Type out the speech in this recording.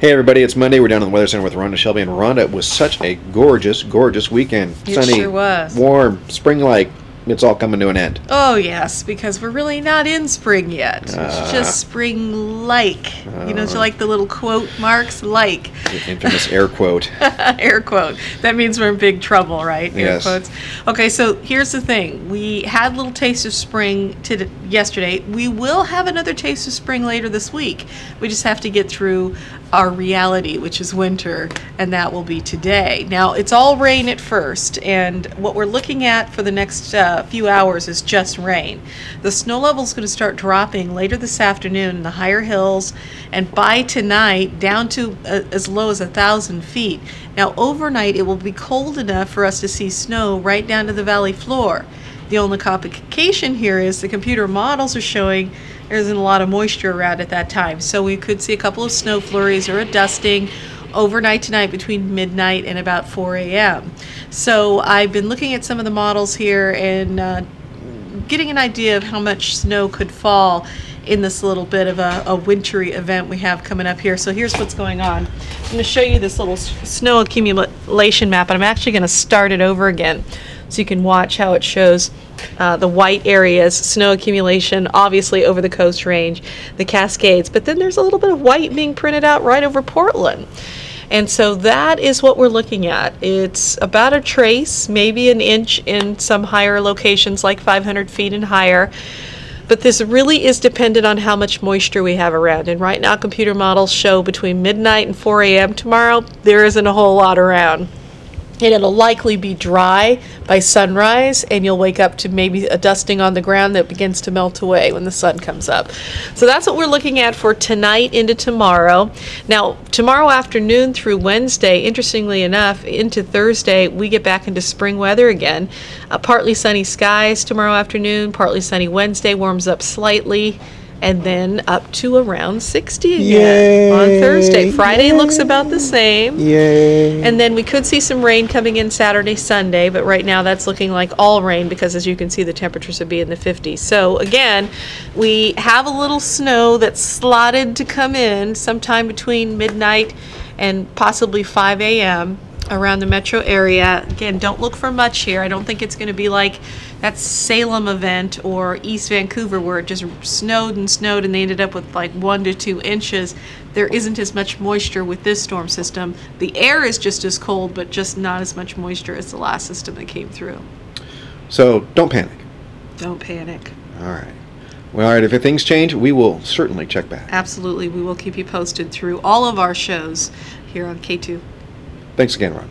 Hey everybody, it's Monday. We're down in the Weather Center with Rhonda Shelby, and Rhonda, it was such a gorgeous, gorgeous weekend. It Sunny, sure was. warm, spring-like. It's all coming to an end. Oh yes, because we're really not in spring yet. It's just spring-like. You know, like the little quote marks, like. The infamous air quote. Air quote. That means we're in big trouble, right? Air Yes. quotes. Okay, so here's the thing. We had a little taste of spring yesterday. We will have another taste of spring later this week. We just have to get through our reality, which is winter, and that will be today. Now, it's all rain at first, and what we're looking at for the next few hours is just rain. The snow level is going to start dropping later this afternoon in the higher hills, and by tonight down to as low as 1,000 feet. Now, overnight it will be cold enough for us to see snow right down to the valley floor. The only complication here is the computer models are showing there isn't a lot of moisture around at that time. So we could see a couple of snow flurries or a dusting overnight tonight between midnight and about 4 a.m. So I've been looking at some of the models here and getting an idea of how much snow could fall in this little bit of a wintry event we have coming up here. So here's what's going on. I'm going to show you this little snow accumulation map, and I'm actually going to start it over again so you can watch how it shows the white areas, snow accumulation, obviously over the Coast Range, the Cascades, but then there's a little bit of white being printed out right over Portland. And so that is what we're looking at. It's about a trace, maybe an inch in some higher locations like 500 feet and higher. But this really is dependent on how much moisture we have around. And right now computer models show between midnight and 4 a.m. tomorrow, there isn't a whole lot around. And it'll likely be dry by sunrise, and you'll wake up to maybe a dusting on the ground that begins to melt away when the sun comes up. So that's what we're looking at for tonight into tomorrow. Now, tomorrow afternoon through Wednesday, interestingly enough, into Thursday, we get back into spring weather again. Partly sunny skies tomorrow afternoon, partly sunny Wednesday, warms up slightly, and then up to around 60 again. Yay. On Thursday. Friday looks about the same. Yay. And then we could see some rain coming in Saturday, Sunday, but right now that's looking like all rain because, as you can see, the temperatures would be in the 50s. So again, we have a little snow that's slotted to come in sometime between midnight and possibly 5 a.m. around the metro area. Again, don't look for much here. I don't think it's going to be like that Salem event or East Vancouver where it just snowed and snowed and they ended up with like 1 to 2 inches. There isn't as much moisture with this storm system. The air is just as cold, but just not as much moisture as the last system that came through. So don't panic. Don't panic. All right. Well, all right, if things change, we will certainly check back. Absolutely. We will keep you posted through all of our shows here on KATU. Thanks again, Rhonda.